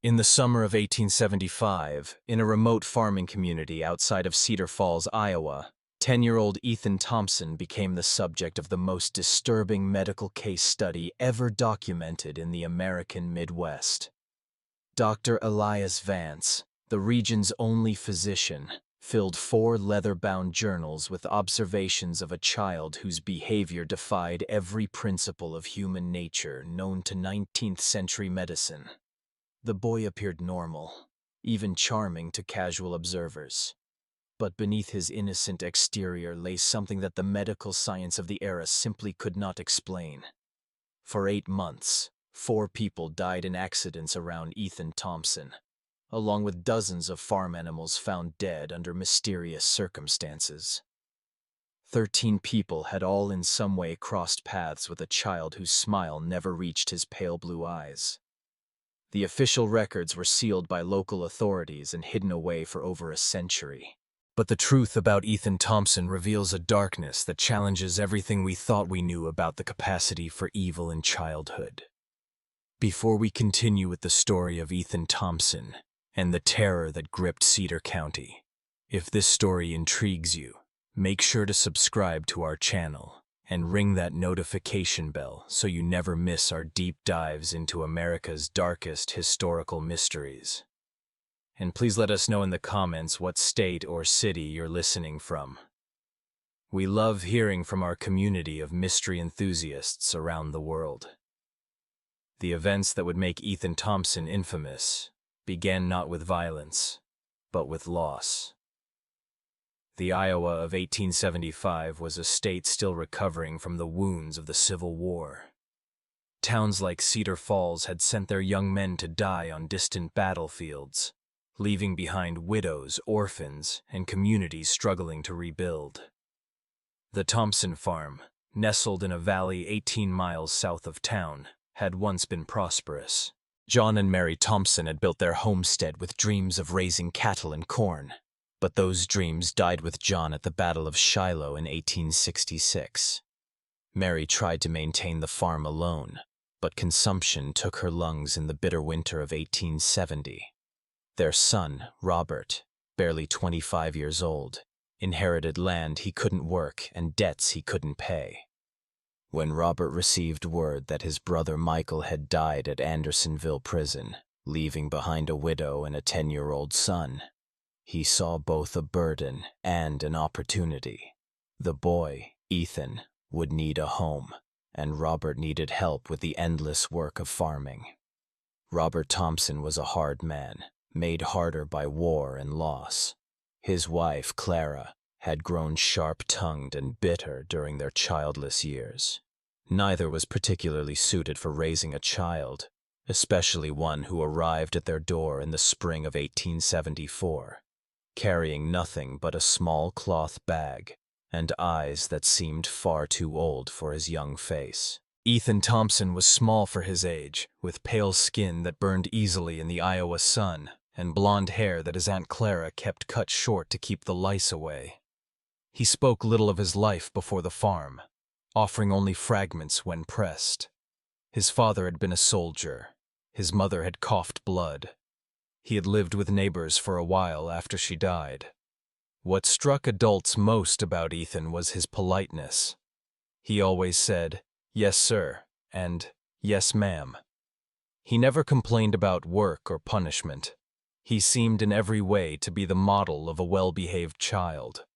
In the summer of 1875, in a remote farming community outside of Cedar Falls, Iowa, 10-year-old Ethan Thompson became the subject of the most disturbing medical case study ever documented in the American Midwest. Dr. Elias Vance, the region's only physician, filled 4 leather-bound journals with observations of a child whose behavior defied every principle of human nature known to 19th-century medicine. The boy appeared normal, even charming to casual observers. But beneath his innocent exterior lay something that the medical science of the era simply could not explain. For 8 months, 4 people died in accidents around Ethan Thompson, along with dozens of farm animals found dead under mysterious circumstances. 13 people had all in some way crossed paths with a child whose smile never reached his pale blue eyes. The official records were sealed by local authorities and hidden away for over a century. But the truth about Ethan Thompson reveals a darkness that challenges everything we thought we knew about the capacity for evil in childhood. Before we continue with the story of Ethan Thompson and the terror that gripped Cedar County, if this story intrigues you, make sure to subscribe to our channel and ring that notification bell so you never miss our deep dives into America's darkest historical mysteries. And please let us know in the comments what state or city you're listening from. We love hearing from our community of mystery enthusiasts around the world. The events that would make Ethan Thompson infamous began not with violence, but with loss. The Iowa of 1875 was a state still recovering from the wounds of the Civil War. Towns like Cedar Falls had sent their young men to die on distant battlefields, leaving behind widows, orphans, and communities struggling to rebuild. The Thompson farm, nestled in a valley 18 miles south of town, had once been prosperous. John and Mary Thompson had built their homestead with dreams of raising cattle and corn. But those dreams died with John at the Battle of Shiloh in 1866. Mary tried to maintain the farm alone, but consumption took her lungs in the bitter winter of 1870. Their son, Robert, barely 25 years old, inherited land he couldn't work and debts he couldn't pay. When Robert received word that his brother Michael had died at Andersonville Prison, leaving behind a widow and a 10-year-old son, he saw both a burden and an opportunity. The boy, Ethan, would need a home, and Robert needed help with the endless work of farming. Robert Thompson was a hard man, made harder by war and loss. His wife, Clara, had grown sharp-tongued and bitter during their childless years. Neither was particularly suited for raising a child, especially one who arrived at their door in the spring of 1874. Carrying nothing but a small cloth bag and eyes that seemed far too old for his young face. Ethan Thompson was small for his age, with pale skin that burned easily in the Iowa sun and blonde hair that his Aunt Clara kept cut short to keep the lice away. He spoke little of his life before the farm, offering only fragments when pressed. His father had been a soldier. His mother had coughed blood. He had lived with neighbors for a while after she died. What struck adults most about Ethan was his politeness. He always said, "Yes, sir," and "Yes, ma'am." He never complained about work or punishment. He seemed in every way to be the model of a well-behaved child.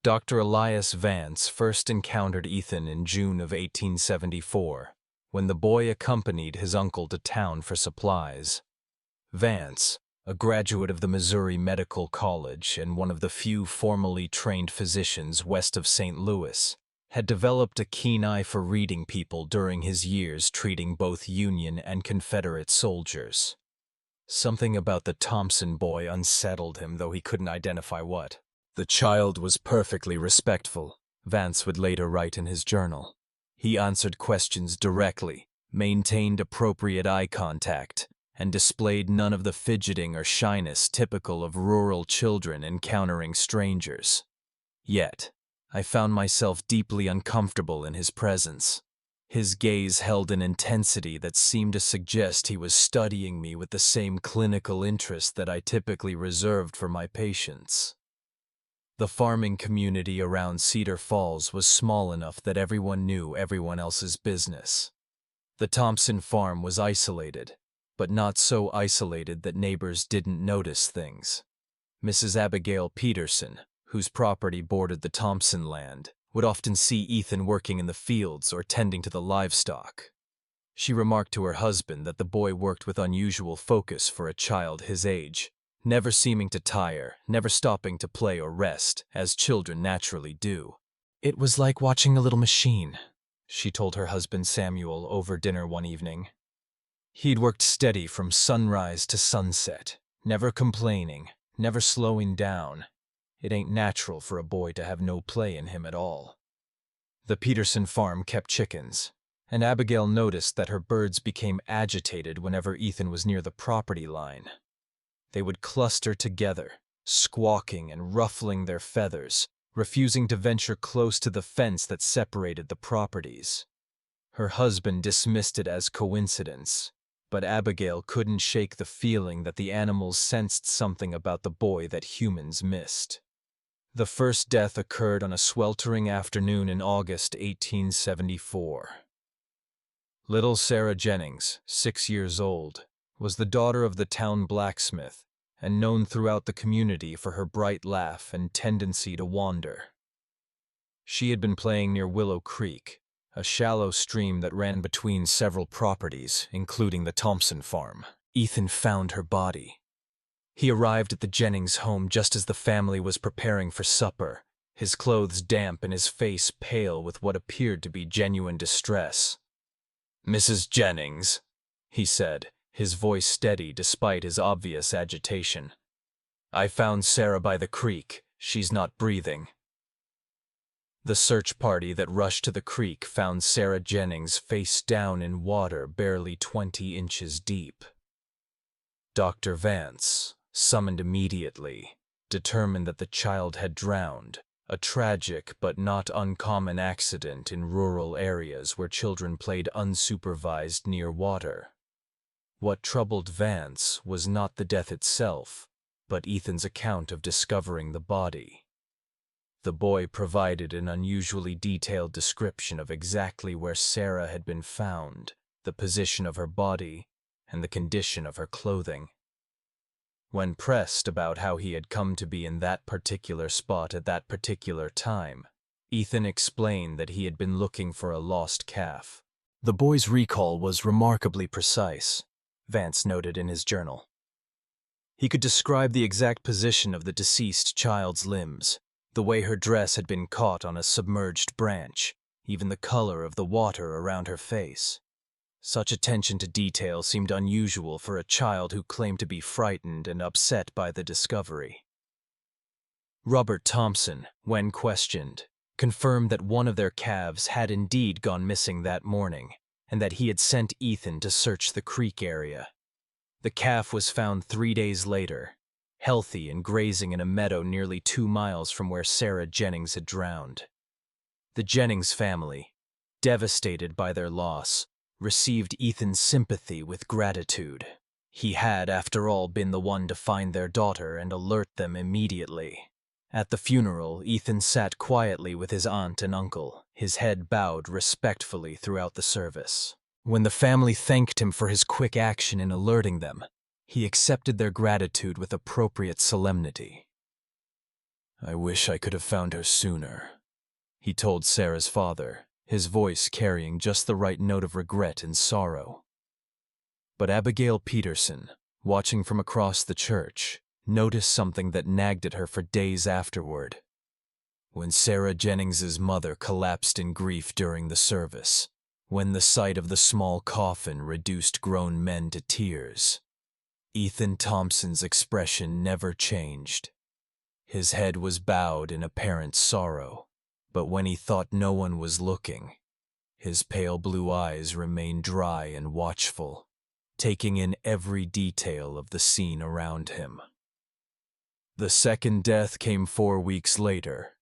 Dr. Elias Vance first encountered Ethan in June of 1874, when the boy accompanied his uncle to town for supplies. Vance, a graduate of the Missouri Medical College and one of the few formally trained physicians west of St. Louis, had developed a keen eye for reading people during his years treating both Union and Confederate soldiers. Something about the Thompson boy unsettled him, though he couldn't identify what. The child was perfectly respectful, Vance would later write in his journal. He answered questions directly, maintained appropriate eye contact, and displayed none of the fidgeting or shyness typical of rural children encountering strangers. Yet, I found myself deeply uncomfortable in his presence. His gaze held an intensity that seemed to suggest he was studying me with the same clinical interest that I typically reserved for my patients. The farming community around Cedar Falls was small enough that everyone knew everyone else's business. The Thompson farm was isolated, but not so isolated that neighbors didn't notice things. Mrs. Abigail Peterson, whose property bordered the Thompson land, would often see Ethan working in the fields or tending to the livestock. She remarked to her husband that the boy worked with unusual focus for a child his age, never seeming to tire, never stopping to play or rest, as children naturally do. "It was like watching a little machine," she told her husband Samuel over dinner one evening. He'd worked steady from sunrise to sunset, never complaining, never slowing down. It ain't natural for a boy to have no play in him at all. The Peterson farm kept chickens, and Abigail noticed that her birds became agitated whenever Ethan was near the property line. They would cluster together, squawking and ruffling their feathers, refusing to venture close to the fence that separated the properties. Her husband dismissed it as coincidence, but Abigail couldn't shake the feeling that the animals sensed something about the boy that humans missed. The first death occurred on a sweltering afternoon in August 1874. Little Sarah Jennings, 6 years old, was the daughter of the town blacksmith and known throughout the community for her bright laugh and tendency to wander. She had been playing near Willow Creek, a shallow stream that ran between several properties, including the Thompson farm. Ethan found her body. He arrived at the Jennings home just as the family was preparing for supper, his clothes damp and his face pale with what appeared to be genuine distress. "Mrs. Jennings," he said, his voice steady despite his obvious agitation. "I found Sarah by the creek. She's not breathing." The search party that rushed to the creek found Sarah Jennings face down in water barely 20 inches deep. Dr. Vance, summoned immediately, determined that the child had drowned, a tragic but not uncommon accident in rural areas where children played unsupervised near water. What troubled Vance was not the death itself, but Ethan's account of discovering the body. The boy provided an unusually detailed description of exactly where Sarah had been found, the position of her body, and the condition of her clothing. When pressed about how he had come to be in that particular spot at that particular time, Ethan explained that he had been looking for a lost calf. The boy's recall was remarkably precise, Vance noted in his journal. He could describe the exact position of the deceased child's limbs, the way her dress had been caught on a submerged branch, even the color of the water around her face. Such attention to detail seemed unusual for a child who claimed to be frightened and upset by the discovery. Robert Thompson, when questioned, confirmed that one of their calves had indeed gone missing that morning, and that he had sent Ethan to search the creek area. The calf was found 3 days later, healthy and grazing in a meadow nearly 2 miles from where Sarah Jennings had drowned. The Jennings family, devastated by their loss, received Ethan's sympathy with gratitude. He had, after all, been the one to find their daughter and alert them immediately. At the funeral, Ethan sat quietly with his aunt and uncle, his head bowed respectfully throughout the service. When the family thanked him for his quick action in alerting them, he accepted their gratitude with appropriate solemnity. "I wish I could have found her sooner," he told Sarah's father, his voice carrying just the right note of regret and sorrow. But Abigail Peterson, watching from across the church, noticed something that nagged at her for days afterward. When Sarah Jennings's mother collapsed in grief during the service, when the sight of the small coffin reduced grown men to tears, Ethan Thompson's expression never changed. His head was bowed in apparent sorrow, but when he thought no one was looking, his pale blue eyes remained dry and watchful, taking in every detail of the scene around him. The second death came 4 weeks later.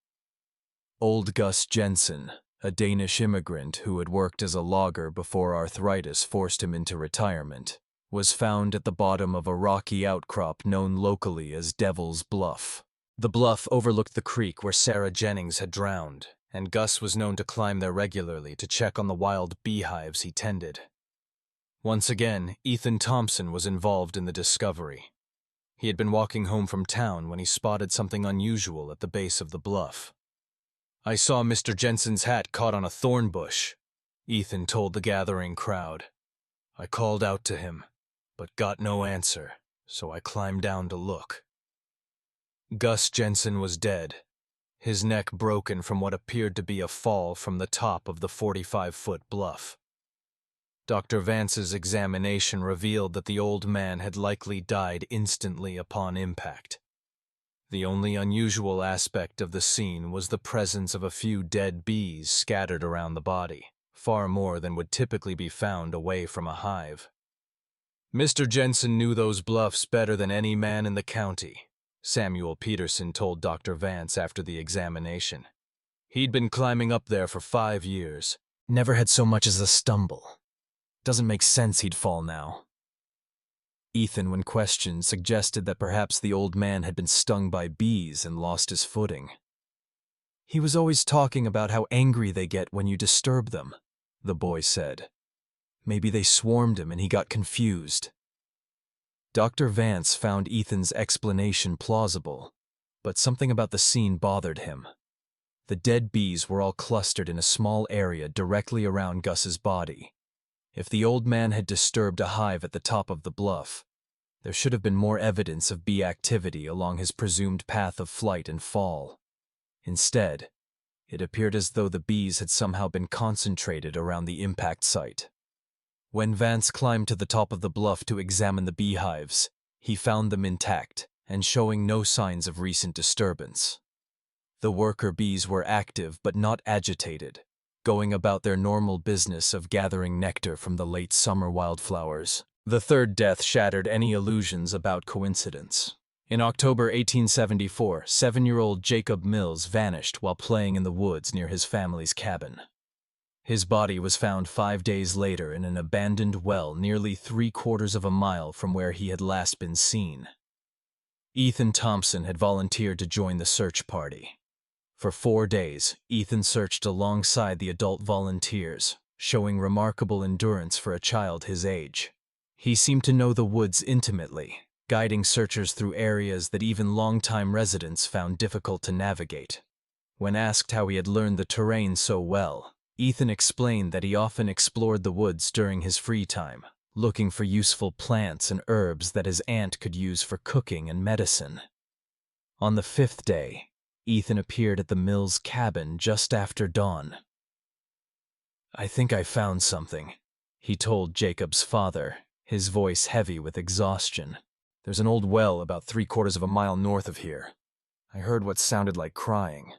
Old Gus Jensen, a Danish immigrant who had worked as a logger before arthritis forced him into retirement, was found at the bottom of a rocky outcrop known locally as Devil's Bluff. The bluff overlooked the creek where Sarah Jennings had drowned, and Gus was known to climb there regularly to check on the wild beehives he tended. Once again, Ethan Thompson was involved in the discovery. He had been walking home from town when he spotted something unusual at the base of the bluff. "I saw Mr. Jensen's hat caught on a thorn bush," Ethan told the gathering crowd. "I called out to him, but got no answer, so I climbed down to look." Gus Jensen was dead, his neck broken from what appeared to be a fall from the top of the 45-foot bluff. Dr. Vance's examination revealed that the old man had likely died instantly upon impact. The only unusual aspect of the scene was the presence of a few dead bees scattered around the body, far more than would typically be found away from a hive. "Mr. Jensen knew those bluffs better than any man in the county," Samuel Peterson told Dr. Vance after the examination. "He'd been climbing up there for 5 years. Never had so much as a stumble. Doesn't make sense he'd fall now." Ethan, when questioned, suggested that perhaps the old man had been stung by bees and lost his footing. "He was always talking about how angry they get when you disturb them," the boy said. "Maybe they swarmed him and he got confused." Dr. Vance found Ethan's explanation plausible, but something about the scene bothered him. The dead bees were all clustered in a small area directly around Gus's body. If the old man had disturbed a hive at the top of the bluff, there should have been more evidence of bee activity along his presumed path of flight and fall. Instead, it appeared as though the bees had somehow been concentrated around the impact site. When Vance climbed to the top of the bluff to examine the beehives, he found them intact and showing no signs of recent disturbance. The worker bees were active but not agitated, going about their normal business of gathering nectar from the late summer wildflowers. The third death shattered any illusions about coincidence. In October 1874, 7-year-old Jacob Mills vanished while playing in the woods near his family's cabin. His body was found 5 days later in an abandoned well nearly 3/4 of a mile from where he had last been seen. Ethan Thompson had volunteered to join the search party. For 4 days, Ethan searched alongside the adult volunteers, showing remarkable endurance for a child his age. He seemed to know the woods intimately, guiding searchers through areas that even longtime residents found difficult to navigate. When asked how he had learned the terrain so well, Ethan explained that he often explored the woods during his free time, looking for useful plants and herbs that his aunt could use for cooking and medicine. On the 5th day, Ethan appeared at the Mills cabin just after dawn. "I think I found something," he told Jacob's father, his voice heavy with exhaustion. "There's an old well about 3/4 of a mile north of here. I heard what sounded like crying."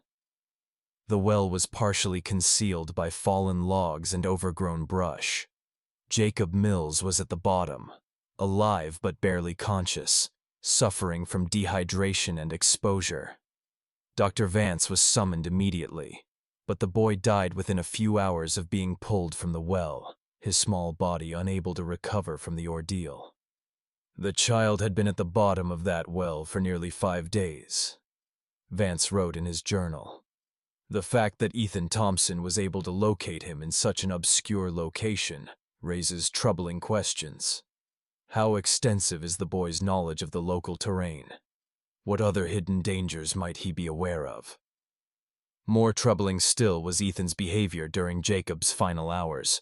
The well was partially concealed by fallen logs and overgrown brush. Jacob Mills was at the bottom, alive but barely conscious, suffering from dehydration and exposure. Dr. Vance was summoned immediately, but the boy died within a few hours of being pulled from the well, his small body unable to recover from the ordeal. "The child had been at the bottom of that well for nearly 5 days," Vance wrote in his journal. The fact that Ethan Thompson was able to locate him in such an obscure location raises troubling questions. How extensive is the boy's knowledge of the local terrain? What other hidden dangers might he be aware of? More troubling still was Ethan's behavior during Jacob's final hours.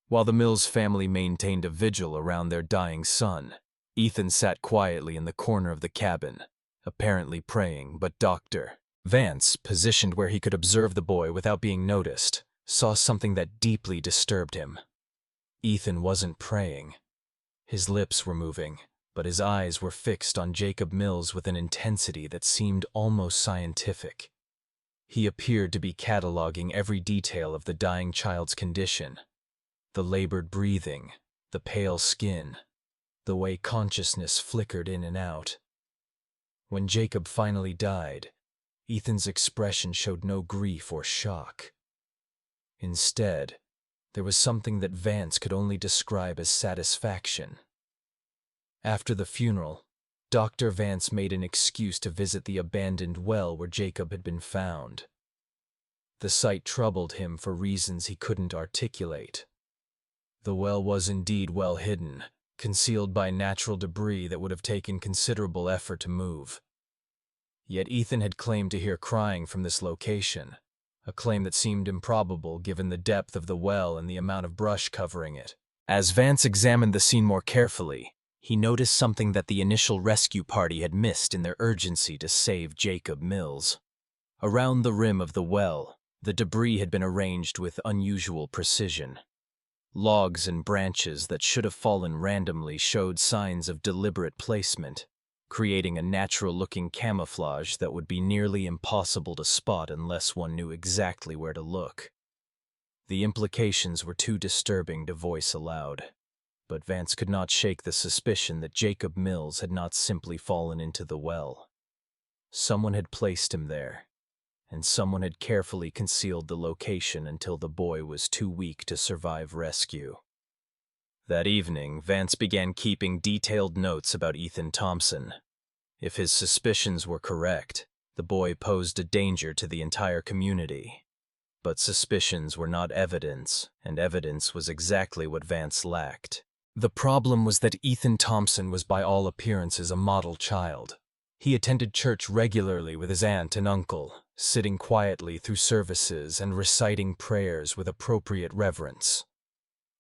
While the Mills family maintained a vigil around their dying son, Ethan sat quietly in the corner of the cabin, apparently praying, but Dr. Vance, positioned where he could observe the boy without being noticed, saw something that deeply disturbed him. Ethan wasn't praying. His lips were moving, but his eyes were fixed on Jacob Mills with an intensity that seemed almost scientific. He appeared to be cataloging every detail of the dying child's condition: the labored breathing, the pale skin, the way consciousness flickered in and out. When Jacob finally died, Ethan's expression showed no grief or shock. Instead, there was something that Vance could only describe as satisfaction. After the funeral, Dr. Vance made an excuse to visit the abandoned well where Jacob had been found. The site troubled him for reasons he couldn't articulate. The well was indeed well hidden, concealed by natural debris that would have taken considerable effort to move. Yet Ethan had claimed to hear crying from this location, a claim that seemed improbable given the depth of the well and the amount of brush covering it. As Vance examined the scene more carefully, he noticed something that the initial rescue party had missed in their urgency to save Jacob Mills. Around the rim of the well, the debris had been arranged with unusual precision. Logs and branches that should have fallen randomly showed signs of deliberate placement, creating a natural-looking camouflage that would be nearly impossible to spot unless one knew exactly where to look. The implications were too disturbing to voice aloud, but Vance could not shake the suspicion that Jacob Mills had not simply fallen into the well. Someone had placed him there, and someone had carefully concealed the location until the boy was too weak to survive rescue. That evening, Vance began keeping detailed notes about Ethan Thompson. If his suspicions were correct, the boy posed a danger to the entire community. But suspicions were not evidence, and evidence was exactly what Vance lacked. The problem was that Ethan Thompson was by all appearances a model child. He attended church regularly with his aunt and uncle, sitting quietly through services and reciting prayers with appropriate reverence.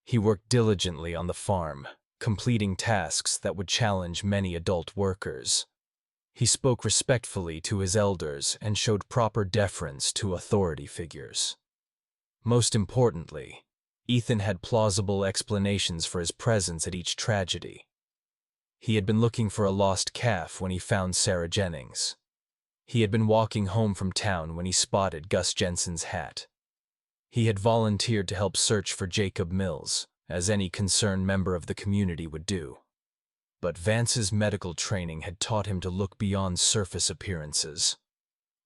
He worked diligently on the farm, completing tasks that would challenge many adult workers. He spoke respectfully to his elders and showed proper deference to authority figures. Most importantly, Ethan had plausible explanations for his presence at each tragedy. He had been looking for a lost calf when he found Sarah Jennings. He had been walking home from town when he spotted Gus Jensen's hat. He had volunteered to help search for Jacob Mills, as any concerned member of the community would do. But Vance's medical training had taught him to look beyond surface appearances.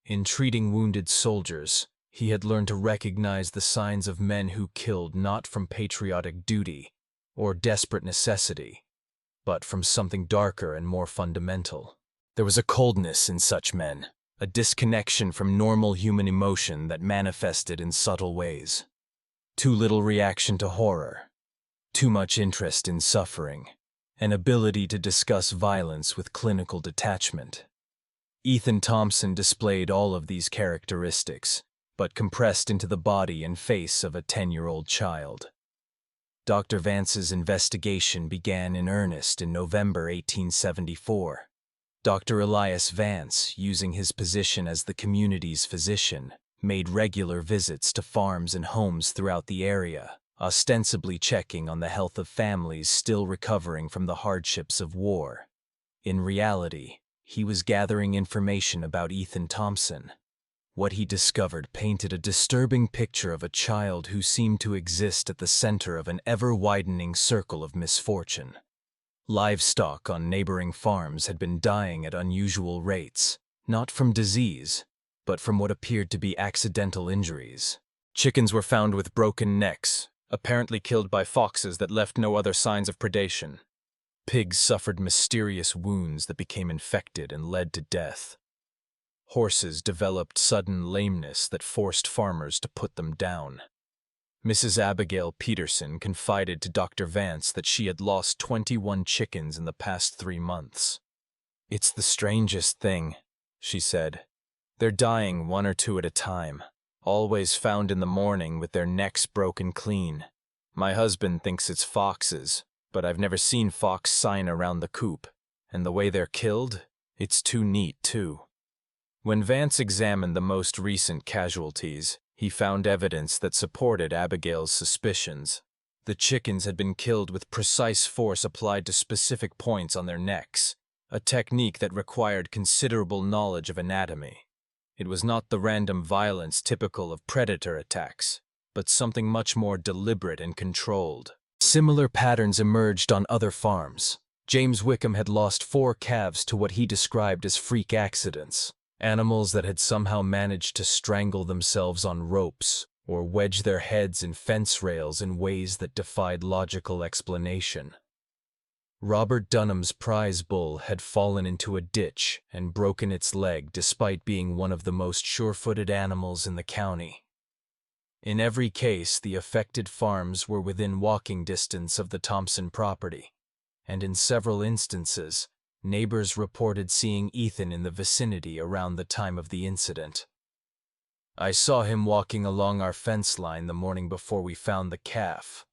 In treating wounded soldiers, he had learned to recognize the signs of men who killed not from patriotic duty or desperate necessity, but from something darker and more fundamental. There was a coldness in such men, a disconnection from normal human emotion that manifested in subtle ways. Too little reaction to horror, too much interest in suffering, an ability to discuss violence with clinical detachment. Ethan Thompson displayed all of these characteristics, but compressed into the body and face of a 10-year-old child. Dr. Vance's investigation began in earnest in November 1874. Dr. Elias Vance, using his position as the community's physician, made regular visits to farms and homes throughout the area, ostensibly checking on the health of families still recovering from the hardships of war. In reality, he was gathering information about Ethan Thompson. What he discovered painted a disturbing picture of a child who seemed to exist at the center of an ever-widening circle of misfortune. Livestock on neighboring farms had been dying at unusual rates, not from disease, but from what appeared to be accidental injuries. Chickens were found with broken necks, apparently killed by foxes that left no other signs of predation. Pigs suffered mysterious wounds that became infected and led to death. Horses developed sudden lameness that forced farmers to put them down. Mrs. Abigail Peterson confided to Dr. Vance that she had lost 21 chickens in the past 3 months. "It's the strangest thing," she said. "They're dying 1 or 2 at a time, always found in the morning with their necks broken clean. My husband thinks it's foxes, but I've never seen fox sign around the coop, and the way they're killed, it's too neat, too." When Vance examined the most recent casualties, he found evidence that supported Abigail's suspicions. The chickens had been killed with precise force applied to specific points on their necks, a technique that required considerable knowledge of anatomy. It was not the random violence typical of predator attacks, but something much more deliberate and controlled. Similar patterns emerged on other farms. James Wickham had lost 4 calves to what he described as freak accidents. Animals that had somehow managed to strangle themselves on ropes or wedge their heads in fence rails in ways that defied logical explanation. Robert Dunham's prize bull had fallen into a ditch and broken its leg despite being one of the most sure-footed animals in the county. In every case, the affected farms were within walking distance of the Thompson property, and in several instances, neighbors reported seeing Ethan in the vicinity around the time of the incident. "I saw him walking along our fence line the morning before we found the calf,"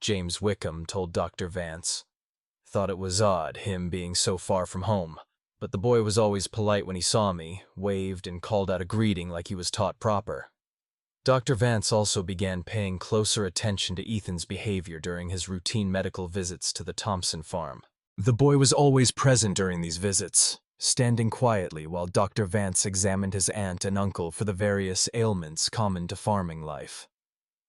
James Wickham told Dr. Vance. "Thought it was odd, him being so far from home, but the boy was always polite when he saw me, waved and called out a greeting like he was taught proper." Dr. Vance also began paying closer attention to Ethan's behavior during his routine medical visits to the Thompson farm. The boy was always present during these visits, standing quietly while Dr. Vance examined his aunt and uncle for the various ailments common to farming life.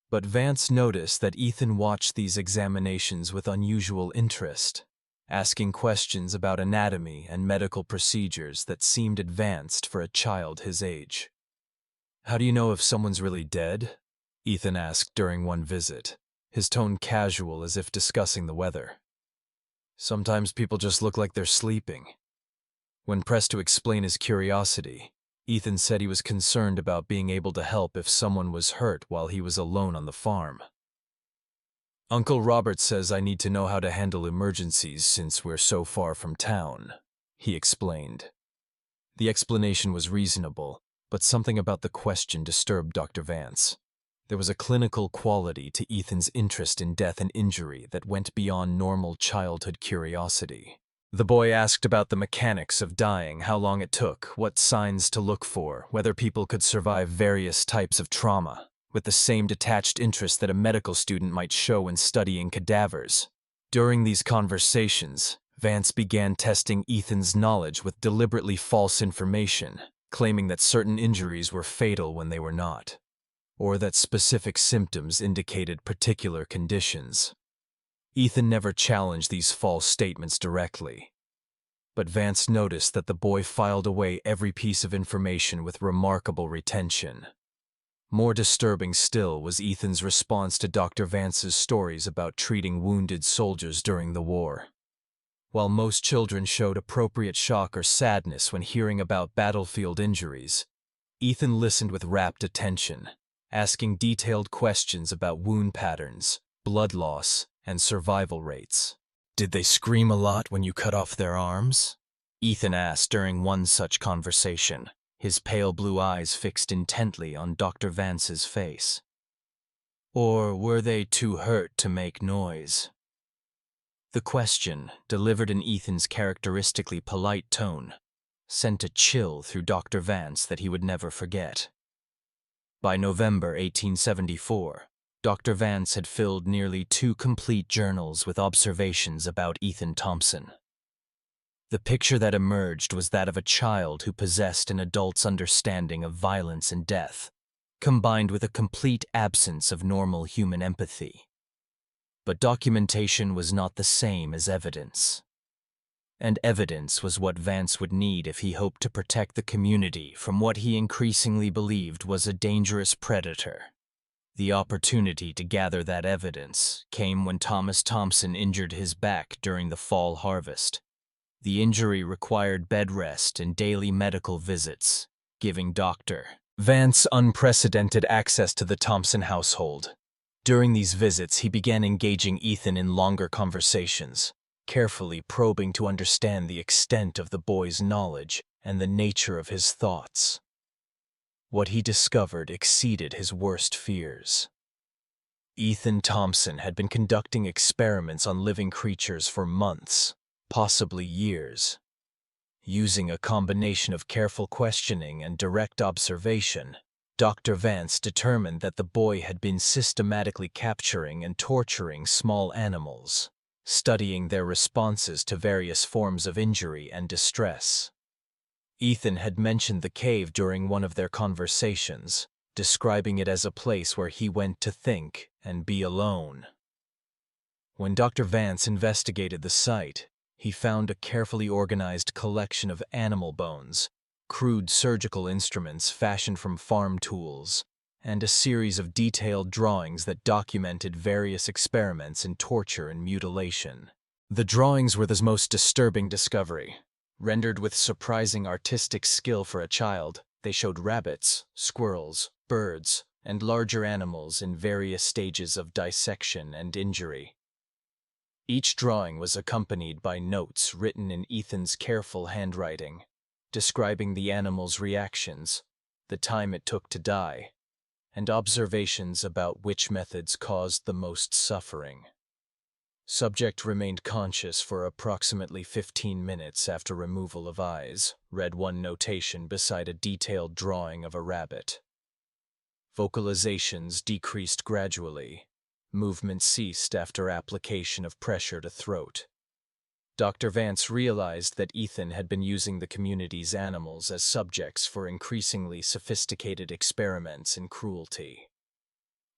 But Vance noticed that Ethan watched these examinations with unusual interest, asking questions about anatomy and medical procedures that seemed advanced for a child his age. "How do you know if someone's really dead?" Ethan asked during one visit, his tone casual as if discussing the weather. "Sometimes people just look like they're sleeping." When pressed to explain his curiosity, Ethan said he was concerned about being able to help if someone was hurt while he was alone on the farm. "Uncle Robert says I need to know how to handle emergencies since we're so far from town," he explained. The explanation was reasonable, but something about the question disturbed Dr. Vance. There was a clinical quality to Ethan's interest in death and injury that went beyond normal childhood curiosity. The boy asked about the mechanics of dying, how long it took, what signs to look for, whether people could survive various types of trauma, with the same detached interest that a medical student might show in studying cadavers. During these conversations, Vance began testing Ethan's knowledge with deliberately false information, claiming that certain injuries were fatal when they were not, or that specific symptoms indicated particular conditions. Ethan never challenged these false statements directly, but Vance noticed that the boy filed away every piece of information with remarkable retention. More disturbing still was Ethan's response to Dr. Vance's stories about treating wounded soldiers during the war. While most children showed appropriate shock or sadness when hearing about battlefield injuries, Ethan listened with rapt attention, asking detailed questions about wound patterns, blood loss, and survival rates. "Did they scream a lot when you cut off their arms?" Ethan asked during one such conversation, his pale blue eyes fixed intently on Dr. Vance's face. "Or were they too hurt to make noise?" The question, delivered in Ethan's characteristically polite tone, sent a chill through Dr. Vance that he would never forget. By November 1874, Dr. Vance had filled nearly 2 complete journals with observations about Ethan Thompson. The picture that emerged was that of a child who possessed an adult's understanding of violence and death, combined with a complete absence of normal human empathy. But documentation was not the same as evidence. And evidence was what Vance would need if he hoped to protect the community from what he increasingly believed was a dangerous predator. The opportunity to gather that evidence came when Thomas Thompson injured his back during the fall harvest. The injury required bed rest and daily medical visits, giving Dr. Vance unprecedented access to the Thompson household. During these visits, he began engaging Ethan in longer conversations, carefully probing to understand the extent of the boy's knowledge and the nature of his thoughts. What he discovered exceeded his worst fears. Ethan Thompson had been conducting experiments on living creatures for months, possibly years. Using a combination of careful questioning and direct observation, Dr. Vance determined that the boy had been systematically capturing and torturing small animals, studying their responses to various forms of injury and distress. Ethan had mentioned the cave during one of their conversations, describing it as a place where he went to think and be alone. When Dr. Vance investigated the site, he found a carefully organized collection of animal bones, crude surgical instruments fashioned from farm tools, and a series of detailed drawings that documented various experiments in torture and mutilation. The drawings were the most disturbing discovery. Rendered with surprising artistic skill for a child, they showed rabbits, squirrels, birds, and larger animals in various stages of dissection and injury. Each drawing was accompanied by notes written in Ethan's careful handwriting, describing the animal's reactions, the time it took to die, and observations about which methods caused the most suffering. Subject remained conscious for approximately 15 minutes after removal of eyes, read one notation beside a detailed drawing of a rabbit. Vocalizations decreased gradually. Movement ceased after application of pressure to throat. Dr. Vance realized that Ethan had been using the community's animals as subjects for increasingly sophisticated experiments in cruelty.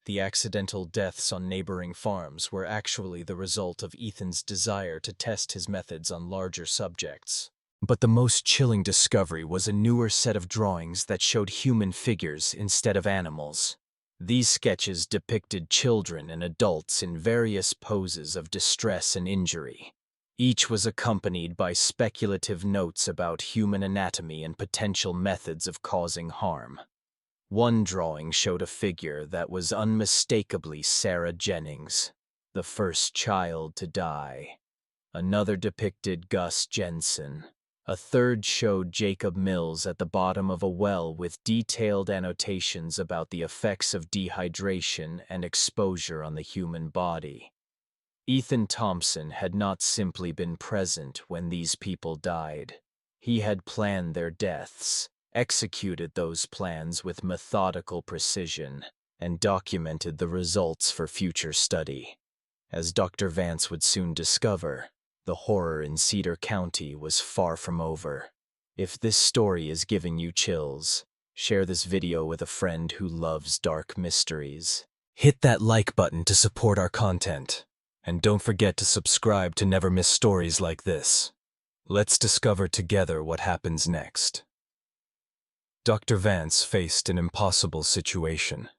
The accidental deaths on neighboring farms were actually the result of Ethan's desire to test his methods on larger subjects. But the most chilling discovery was a newer set of drawings that showed human figures instead of animals. These sketches depicted children and adults in various poses of distress and injury. Each was accompanied by speculative notes about human anatomy and potential methods of causing harm. One drawing showed a figure that was unmistakably Sarah Jennings, the first child to die. Another depicted Gus Jensen. A third showed Jacob Mills at the bottom of a well with detailed annotations about the effects of dehydration and exposure on the human body. Ethan Thompson had not simply been present when these people died. He had planned their deaths, executed those plans with methodical precision, and documented the results for future study. As Dr. Vance would soon discover, the horror in Cedar County was far from over. If this story is giving you chills, share this video with a friend who loves dark mysteries. Hit that like button to support our content, and don't forget to subscribe to never miss stories like this. Let's discover together what happens next. Dr. Vance faced an impossible situation.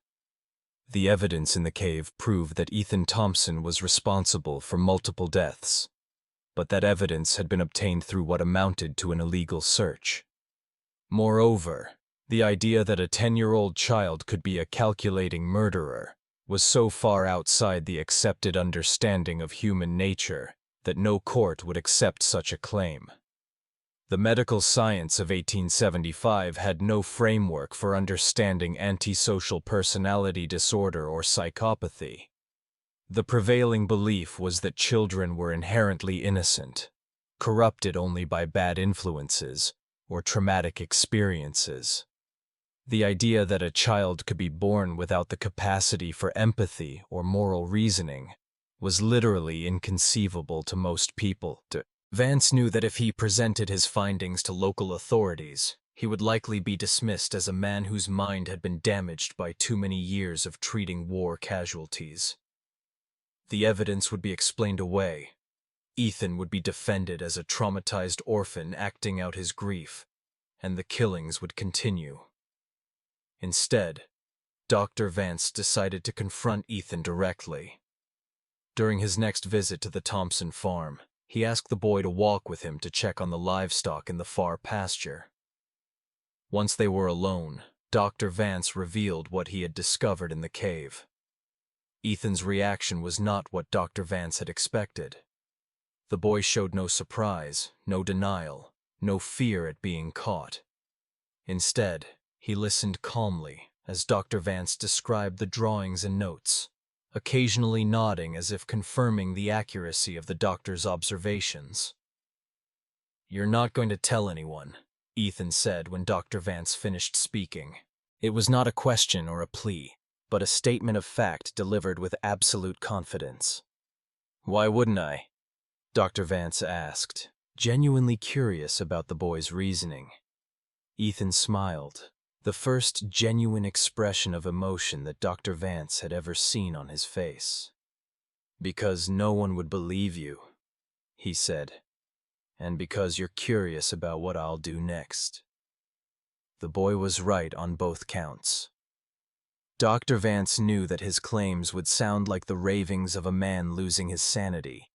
The evidence in the cave proved that Ethan Thompson was responsible for multiple deaths, but that evidence had been obtained through what amounted to an illegal search. Moreover, the idea that a 10-year-old child could be a calculating murderer was so far outside the accepted understanding of human nature that no court would accept such a claim. The medical science of 1875 had no framework for understanding antisocial personality disorder or psychopathy. The prevailing belief was that children were inherently innocent, corrupted only by bad influences or traumatic experiences. The idea that a child could be born without the capacity for empathy or moral reasoning was literally inconceivable to most people. Vance knew that if he presented his findings to local authorities, he would likely be dismissed as a man whose mind had been damaged by too many years of treating war casualties. The evidence would be explained away. Ethan would be defended as a traumatized orphan acting out his grief, and the killings would continue. Instead, Dr. Vance decided to confront Ethan directly. During his next visit to the Thompson farm, he asked the boy to walk with him to check on the livestock in the far pasture. Once they were alone, Dr. Vance revealed what he had discovered in the cave. Ethan's reaction was not what Dr. Vance had expected. The boy showed no surprise, no denial, no fear at being caught. Instead, he listened calmly as Dr. Vance described the drawings and notes, occasionally nodding as if confirming the accuracy of the doctor's observations. "You're not going to tell anyone," Ethan said when Dr. Vance finished speaking. It was not a question or a plea, but a statement of fact delivered with absolute confidence. "Why wouldn't I?" Dr. Vance asked, genuinely curious about the boy's reasoning. Ethan smiled, the first genuine expression of emotion that Dr. Vance had ever seen on his face. "Because no one would believe you," he said, "and because you're curious about what I'll do next." The boy was right on both counts. Dr. Vance knew that his claims would sound like the ravings of a man losing his sanity,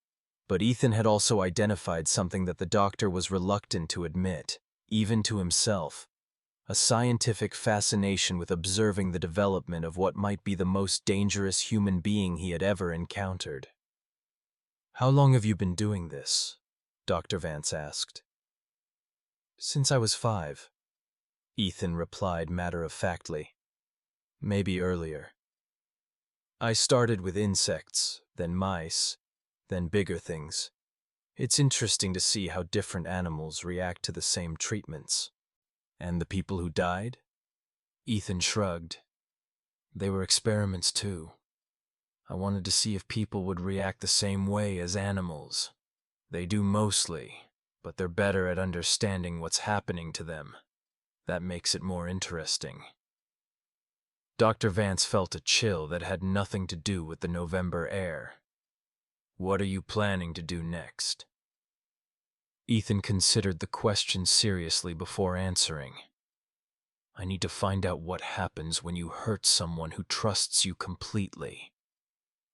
but Ethan had also identified something that the doctor was reluctant to admit, even to himself: a scientific fascination with observing the development of what might be the most dangerous human being he had ever encountered. "How long have you been doing this?" Dr. Vance asked. "Since I was 5, Ethan replied matter-of-factly. "Maybe earlier. I started with insects, then mice, then bigger things. It's interesting to see how different animals react to the same treatments." "And the people who died?" Ethan shrugged. "They were experiments too. I wanted to see if people would react the same way as animals. They do mostly, but they're better at understanding what's happening to them. That makes it more interesting." Dr. Vance felt a chill that had nothing to do with the November air. "What are you planning to do next?" Ethan considered the question seriously before answering. "I need to find out what happens when you hurt someone who trusts you completely.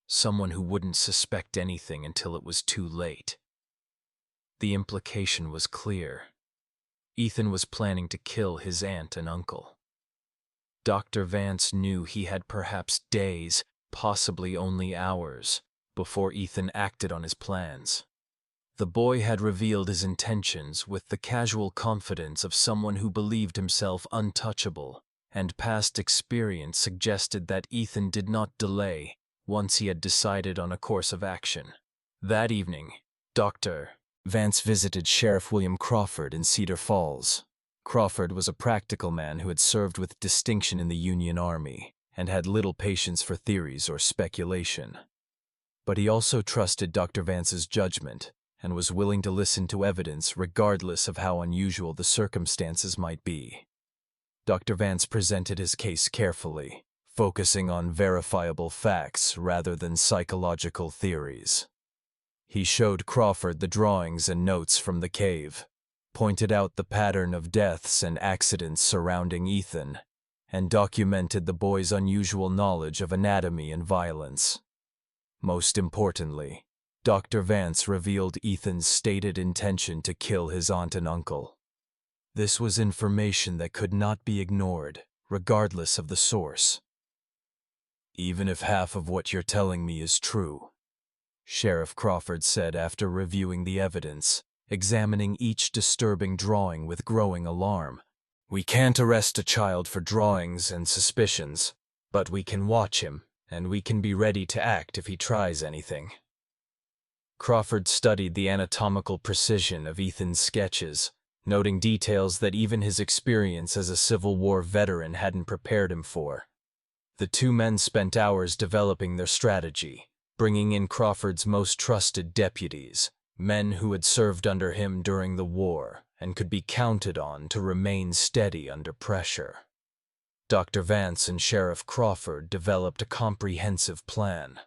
Someone who wouldn't suspect anything until it was too late." The implication was clear. Ethan was planning to kill his aunt and uncle. Dr. Vance knew he had perhaps days, possibly only hours, before Ethan acted on his plans. The boy had revealed his intentions with the casual confidence of someone who believed himself untouchable, and past experience suggested that Ethan did not delay once he had decided on a course of action. That evening, Dr. Vance visited Sheriff William Crawford in Cedar Falls. Crawford was a practical man who had served with distinction in the Union Army and had little patience for theories or speculation. But he also trusted Dr. Vance's judgment and was willing to listen to evidence regardless of how unusual the circumstances might be. Dr. Vance presented his case carefully, focusing on verifiable facts rather than psychological theories. He showed Crawford the drawings and notes from the cave, pointed out the pattern of deaths and accidents surrounding Ethan, and documented the boy's unusual knowledge of anatomy and violence. Most importantly, Dr. Vance revealed Ethan's stated intention to kill his aunt and uncle. This was information that could not be ignored, regardless of the source. "Even if half of what you're telling me is true," Sheriff Crawford said after reviewing the evidence, examining each disturbing drawing with growing alarm, "we can't arrest a child for drawings and suspicions, but we can watch him, and we can be ready to act if he tries anything." Crawford studied the anatomical precision of Ethan's sketches, noting details that even his experience as a Civil War veteran hadn't prepared him for. The two men spent hours developing their strategy, bringing in Crawford's most trusted deputies, men who had served under him during the war and could be counted on to remain steady under pressure. Dr. Vance and Sheriff Crawford developed a comprehensive plan.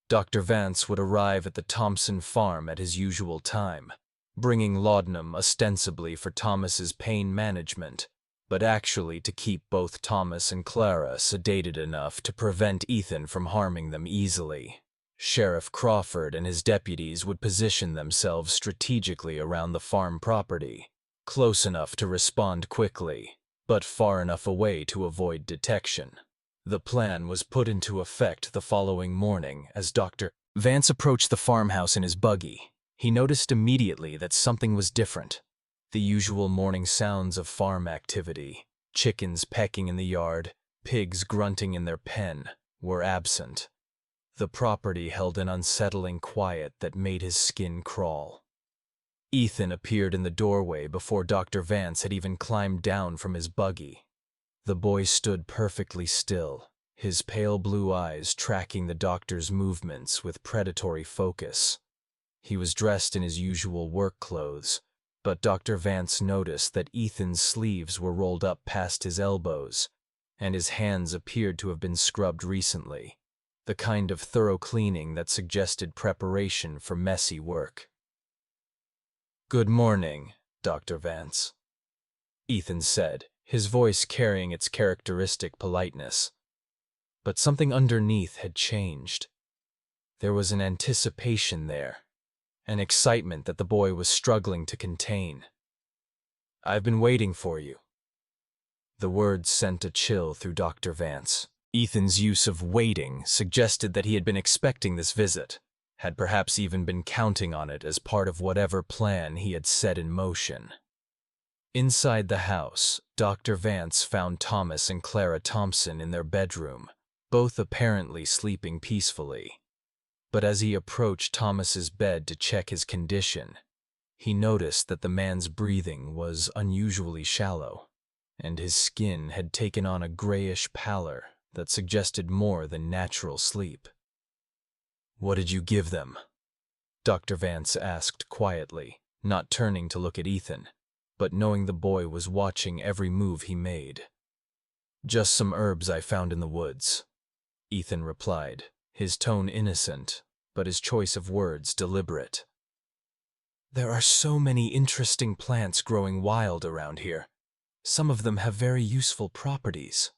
Dr. Vance would arrive at the Thompson farm at his usual time, bringing laudanum ostensibly for Thomas's pain management, but actually to keep both Thomas and Clara sedated enough to prevent Ethan from harming them easily. Sheriff Crawford and his deputies would position themselves strategically around the farm property, close enough to respond quickly, but far enough away to avoid detection. The plan was put into effect the following morning as Dr. Vance approached the farmhouse in his buggy. He noticed immediately that something was different. The usual morning sounds of farm activity, chickens pecking in the yard, pigs grunting in their pen, were absent. The property held an unsettling quiet that made his skin crawl. Ethan appeared in the doorway before Dr. Vance had even climbed down from his buggy. The boy stood perfectly still, his pale blue eyes tracking the doctor's movements with predatory focus. He was dressed in his usual work clothes, but Dr. Vance noticed that Ethan's sleeves were rolled up past his elbows, and his hands appeared to have been scrubbed recently, the kind of thorough cleaning that suggested preparation for messy work. "Good morning, Dr. Vance," Ethan said, his voice carrying its characteristic politeness. But something underneath had changed. There was an anticipation there, an excitement that the boy was struggling to contain. "I've been waiting for you." The words sent a chill through Dr. Vance. Ethan's use of waiting suggested that he had been expecting this visit, had perhaps even been counting on it as part of whatever plan he had set in motion. Inside the house, Dr. Vance found Thomas and Clara Thompson in their bedroom, both apparently sleeping peacefully. But as he approached Thomas's bed to check his condition, he noticed that the man's breathing was unusually shallow, and his skin had taken on a grayish pallor that suggested more than natural sleep. "What did you give them?" Dr. Vance asked quietly, not turning to look at Ethan, but knowing the boy was watching every move he made. "Just some herbs I found in the woods," Ethan replied, his tone innocent, but his choice of words deliberate. "There are so many interesting plants growing wild around here. Some of them have very useful properties."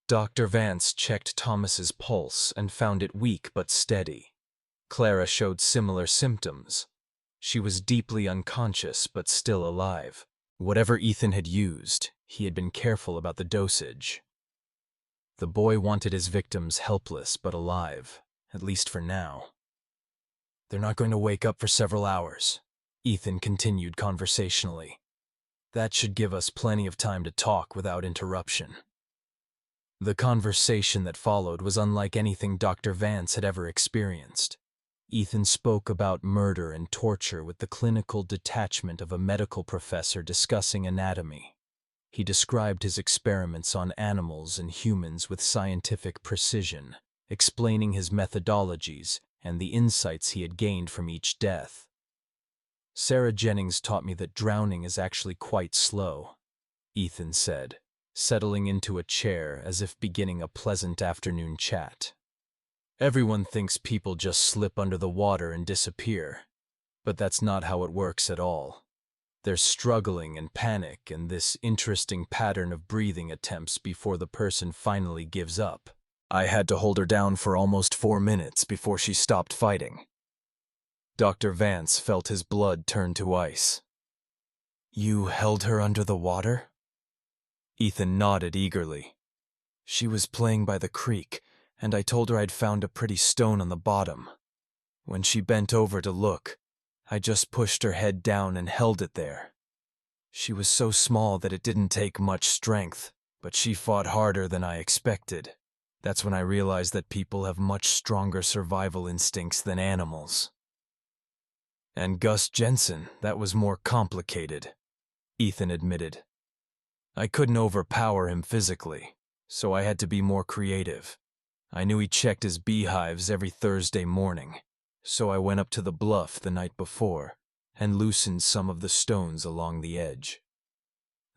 Dr. Vance checked Thomas's pulse and found it weak but steady. Clara showed similar symptoms. She was deeply unconscious but still alive. Whatever Ethan had used, he had been careful about the dosage. The boy wanted his victims helpless but alive, at least for now. "They're not going to wake up for several hours," Ethan continued conversationally. "That should give us plenty of time to talk without interruption." The conversation that followed was unlike anything Dr. Vance had ever experienced. Ethan spoke about murder and torture with the clinical detachment of a medical professor discussing anatomy. He described his experiments on animals and humans with scientific precision, explaining his methodologies and the insights he had gained from each death. "Sarah Jennings taught me that drowning is actually quite slow," Ethan said, settling into a chair as if beginning a pleasant afternoon chat. "Everyone thinks people just slip under the water and disappear, but that's not how it works at all. There's struggling and panic and this interesting pattern of breathing attempts before the person finally gives up. I had to hold her down for almost 4 minutes before she stopped fighting." Dr. Vance felt his blood turn to ice. "You held her under the water?" Ethan nodded eagerly. "She was playing by the creek, and I told her I'd found a pretty stone on the bottom. When she bent over to look, I just pushed her head down and held it there. She was so small that it didn't take much strength, but she fought harder than I expected. That's when I realized that people have much stronger survival instincts than animals." "And Gus Jensen, that was more complicated," Ethan admitted. "I couldn't overpower him physically, so I had to be more creative. I knew he checked his beehives every Thursday morning, so I went up to the bluff the night before and loosened some of the stones along the edge.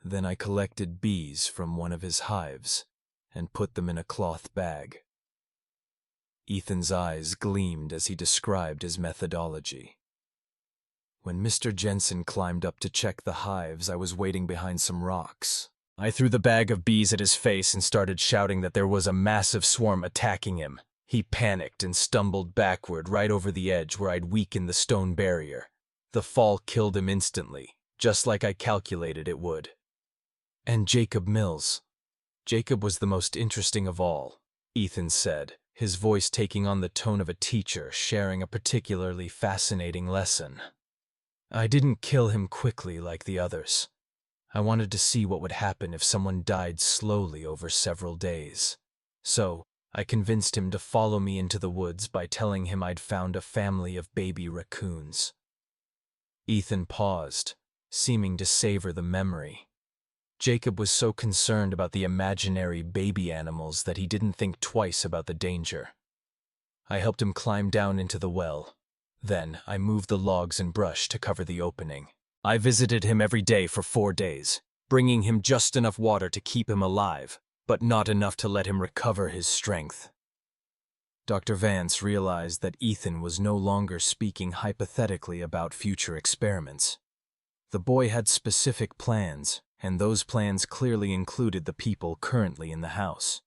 Then I collected bees from one of his hives and put them in a cloth bag." Ethan's eyes gleamed as he described his methodology. "When Mr. Jensen climbed up to check the hives, I was waiting behind some rocks. I threw the bag of bees at his face and started shouting that there was a massive swarm attacking him. He panicked and stumbled backward right over the edge where I'd weakened the stone barrier. The fall killed him instantly, just like I calculated it would." "And Jacob Mills." "Jacob was the most interesting of all," Ethan said, his voice taking on the tone of a teacher sharing a particularly fascinating lesson. "I didn't kill him quickly like the others. I wanted to see what would happen if someone died slowly over several days. So, I convinced him to follow me into the woods by telling him I'd found a family of baby raccoons." Ethan paused, seeming to savor the memory. Jacob was so concerned about the imaginary baby animals that he didn't think twice about the danger. "I helped him climb down into the well. Then I moved the logs and brush to cover the opening. I visited him every day for 4 days, bringing him just enough water to keep him alive, but not enough to let him recover his strength." Dr. Vance realized that Ethan was no longer speaking hypothetically about future experiments. The boy had specific plans, and those plans clearly included the people currently in the house.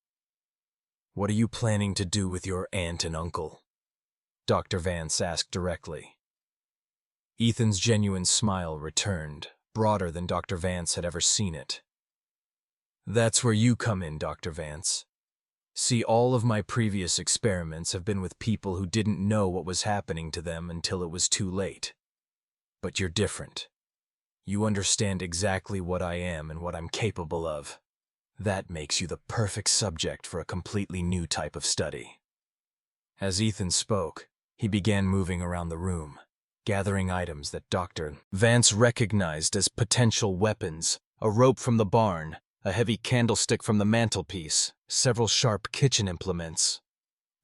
What are you planning to do with your aunt and uncle? Dr. Vance asked directly. Ethan's genuine smile returned, broader than Dr. Vance had ever seen it. That's where you come in, Dr. Vance. See, all of my previous experiments have been with people who didn't know what was happening to them until it was too late. But you're different. You understand exactly what I am and what I'm capable of. That makes you the perfect subject for a completely new type of study. As Ethan spoke, he began moving around the room, gathering items that Dr. Vance recognized as potential weapons: a rope from the barn, a heavy candlestick from the mantelpiece, several sharp kitchen implements.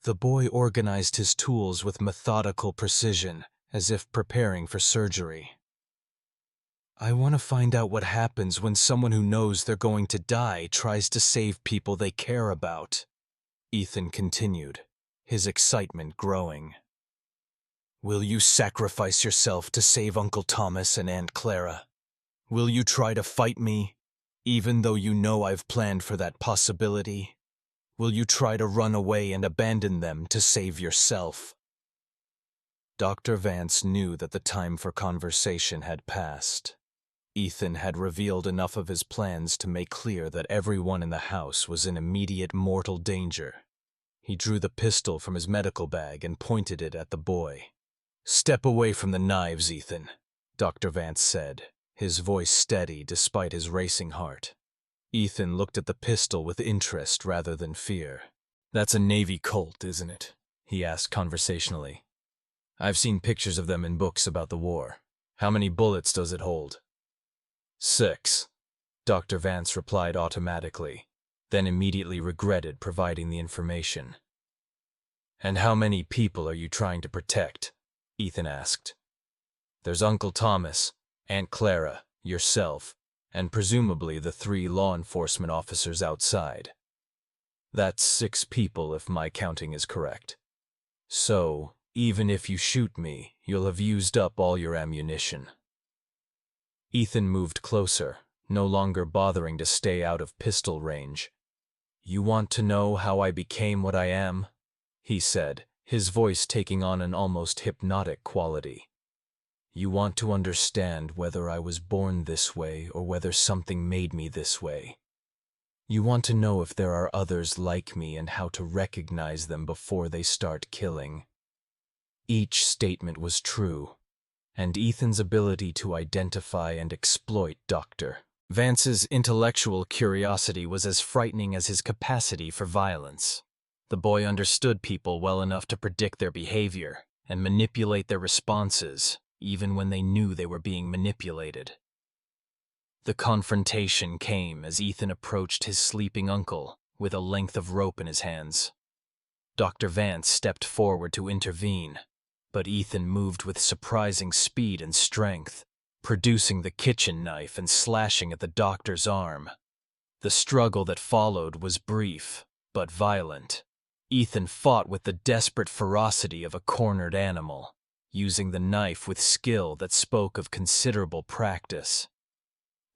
The boy organized his tools with methodical precision, as if preparing for surgery. I want to find out what happens when someone who knows they're going to die tries to save people they care about, Ethan continued, his excitement growing. Will you sacrifice yourself to save Uncle Thomas and Aunt Clara? Will you try to fight me, even though you know I've planned for that possibility? Will you try to run away and abandon them to save yourself? Dr. Vance knew that the time for conversation had passed. Ethan had revealed enough of his plans to make clear that everyone in the house was in immediate mortal danger. He drew the pistol from his medical bag and pointed it at the boy. Step away from the knives, Ethan, Dr. Vance said, his voice steady despite his racing heart. Ethan looked at the pistol with interest rather than fear. That's a Navy Colt, isn't it? He asked conversationally. I've seen pictures of them in books about the war. How many bullets does it hold? 6, Dr. Vance replied automatically, then immediately regretted providing the information. And how many people are you trying to protect? Ethan asked. There's Uncle Thomas, Aunt Clara, yourself, and presumably the 3 law enforcement officers outside. That's 6 people if my counting is correct. So, even if you shoot me, you'll have used up all your ammunition. Ethan moved closer, no longer bothering to stay out of pistol range. You want to know how I became what I am? He said, his voice taking on an almost hypnotic quality. You want to understand whether I was born this way or whether something made me this way. You want to know if there are others like me and how to recognize them before they start killing. Each statement was true, and Ethan's ability to identify and exploit Dr. Vance's intellectual curiosity was as frightening as his capacity for violence. The boy understood people well enough to predict their behavior and manipulate their responses, even when they knew they were being manipulated. The confrontation came as Ethan approached his sleeping uncle with a length of rope in his hands. Dr. Vance stepped forward to intervene, but Ethan moved with surprising speed and strength, producing the kitchen knife and slashing at the doctor's arm. The struggle that followed was brief, but violent. Ethan fought with the desperate ferocity of a cornered animal, using the knife with skill that spoke of considerable practice.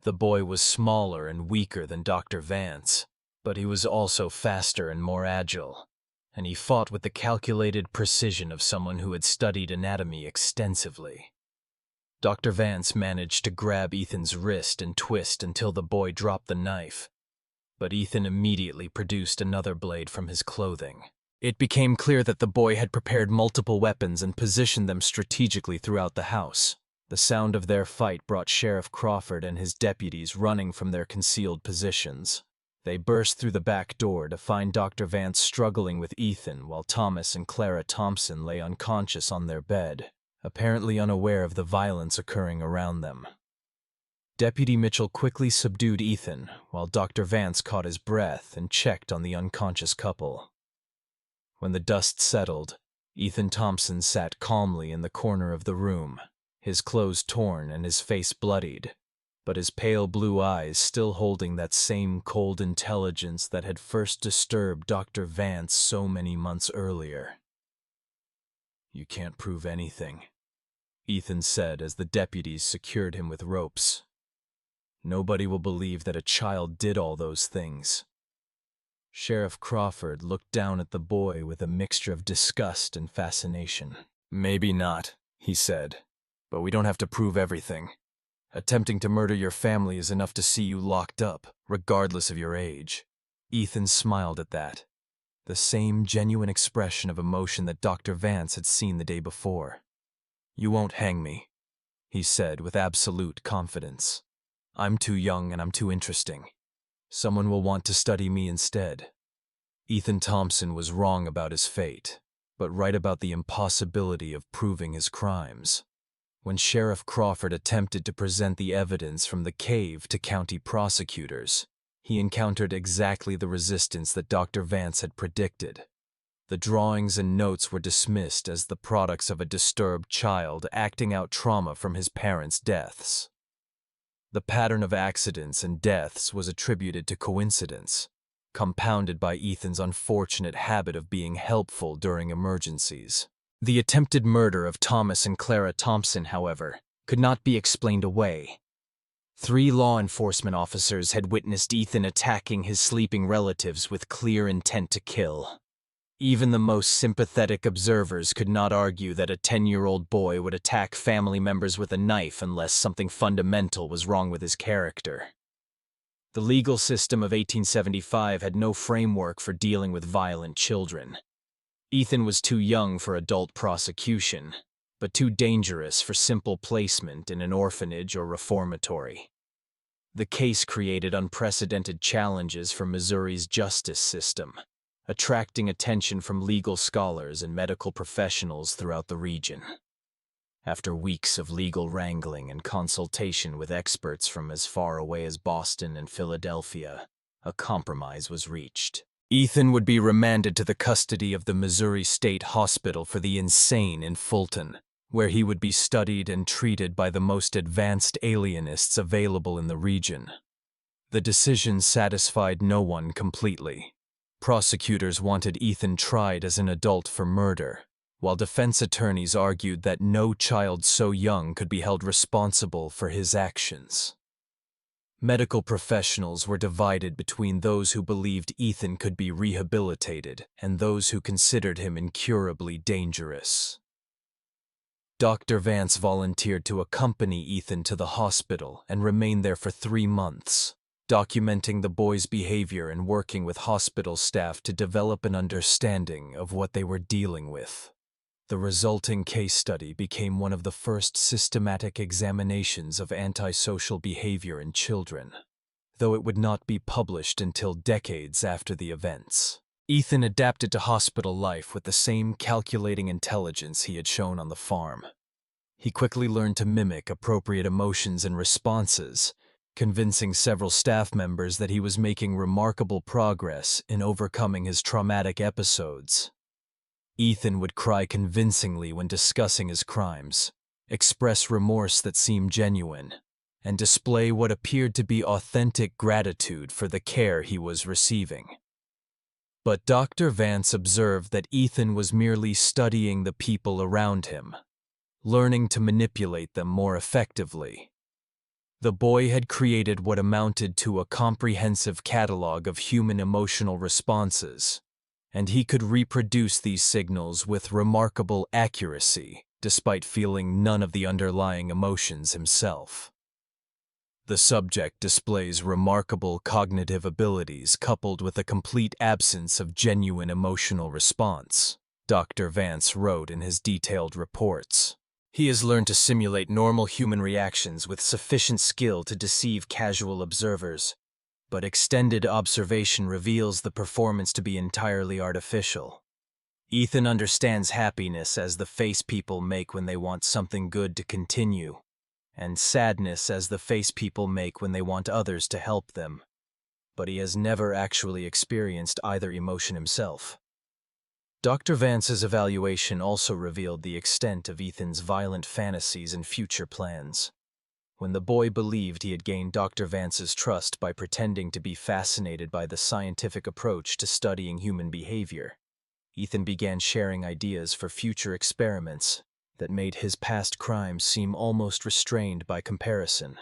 The boy was smaller and weaker than Dr. Vance, but he was also faster and more agile, and he fought with the calculated precision of someone who had studied anatomy extensively. Dr. Vance managed to grab Ethan's wrist and twist until the boy dropped the knife, but Ethan immediately produced another blade from his clothing. It became clear that the boy had prepared multiple weapons and positioned them strategically throughout the house. The sound of their fight brought Sheriff Crawford and his deputies running from their concealed positions. They burst through the back door to find Dr. Vance struggling with Ethan while Thomas and Clara Thompson lay unconscious on their bed, apparently unaware of the violence occurring around them. Deputy Mitchell quickly subdued Ethan while Dr. Vance caught his breath and checked on the unconscious couple. When the dust settled, Ethan Thompson sat calmly in the corner of the room, his clothes torn and his face bloodied, but his pale blue eyes still holding that same cold intelligence that had first disturbed Dr. Vance so many months earlier. You can't prove anything, Ethan said as the deputies secured him with ropes. Nobody will believe that a child did all those things. Sheriff Crawford looked down at the boy with a mixture of disgust and fascination. "Maybe not," he said, "but we don't have to prove everything. Attempting to murder your family is enough to see you locked up, regardless of your age." Ethan smiled at that, the same genuine expression of emotion that Dr. Vance had seen the day before. "You won't hang me," he said with absolute confidence. "I'm too young and I'm too interesting. Someone will want to study me instead." Ethan Thompson was wrong about his fate, but right about the impossibility of proving his crimes. When Sheriff Crawford attempted to present the evidence from the cave to county prosecutors, he encountered exactly the resistance that Dr. Vance had predicted. The drawings and notes were dismissed as the products of a disturbed child acting out trauma from his parents' deaths. The pattern of accidents and deaths was attributed to coincidence, compounded by Ethan's unfortunate habit of being helpful during emergencies. The attempted murder of Thomas and Clara Thompson, however, could not be explained away. 3 law enforcement officers had witnessed Ethan attacking his sleeping relatives with clear intent to kill. Even the most sympathetic observers could not argue that a 10-year-old boy would attack family members with a knife unless something fundamental was wrong with his character. The legal system of 1875 had no framework for dealing with violent children. Ethan was too young for adult prosecution, but too dangerous for simple placement in an orphanage or reformatory. The case created unprecedented challenges for Missouri's justice system, attracting attention from legal scholars and medical professionals throughout the region. After weeks of legal wrangling and consultation with experts from as far away as Boston and Philadelphia, a compromise was reached. Ethan would be remanded to the custody of the Missouri State Hospital for the Insane in Fulton, where he would be studied and treated by the most advanced alienists available in the region. The decision satisfied no one completely. Prosecutors wanted Ethan tried as an adult for murder, while defense attorneys argued that no child so young could be held responsible for his actions. Medical professionals were divided between those who believed Ethan could be rehabilitated and those who considered him incurably dangerous. Dr. Vance volunteered to accompany Ethan to the hospital and remain there for 3 months, documenting the boy's behavior and working with hospital staff to develop an understanding of what they were dealing with. The resulting case study became one of the first systematic examinations of antisocial behavior in children, though it would not be published until decades after the events. Ethan adapted to hospital life with the same calculating intelligence he had shown on the farm. He quickly learned to mimic appropriate emotions and responses, convincing several staff members that he was making remarkable progress in overcoming his traumatic episodes. Ethan would cry convincingly when discussing his crimes, express remorse that seemed genuine, and display what appeared to be authentic gratitude for the care he was receiving. But Dr. Vance observed that Ethan was merely studying the people around him, learning to manipulate them more effectively. The boy had created what amounted to a comprehensive catalog of human emotional responses, and he could reproduce these signals with remarkable accuracy, despite feeling none of the underlying emotions himself. The subject displays remarkable cognitive abilities coupled with a complete absence of genuine emotional response, Dr. Vance wrote in his detailed reports. He has learned to simulate normal human reactions with sufficient skill to deceive casual observers, but extended observation reveals the performance to be entirely artificial. Ethan understands happiness as the face people make when they want something good to continue, and sadness as the face people make when they want others to help them, but he has never actually experienced either emotion himself. Dr. Vance's evaluation also revealed the extent of Ethan's violent fantasies and future plans. When the boy believed he had gained Dr. Vance's trust by pretending to be fascinated by the scientific approach to studying human behavior, Ethan began sharing ideas for future experiments that made his past crimes seem almost restrained by comparison.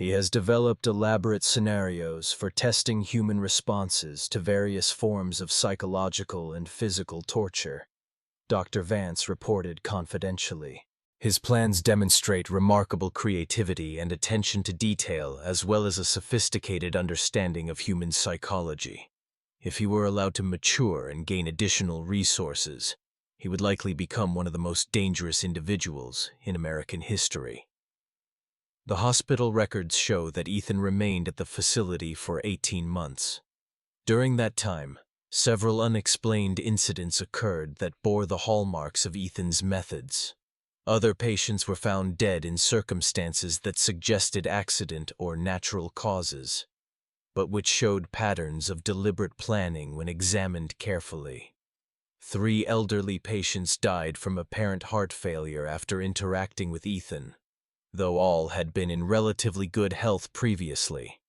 He has developed elaborate scenarios for testing human responses to various forms of psychological and physical torture, Dr. Vance reported confidentially. His plans demonstrate remarkable creativity and attention to detail, as well as a sophisticated understanding of human psychology. If he were allowed to mature and gain additional resources, he would likely become one of the most dangerous individuals in American history. The hospital records show that Ethan remained at the facility for 18 months. During that time, several unexplained incidents occurred that bore the hallmarks of Ethan's methods. Other patients were found dead in circumstances that suggested accident or natural causes, but which showed patterns of deliberate planning when examined carefully. 3 elderly patients died from apparent heart failure after interacting with Ethan, though all had been in relatively good health previously.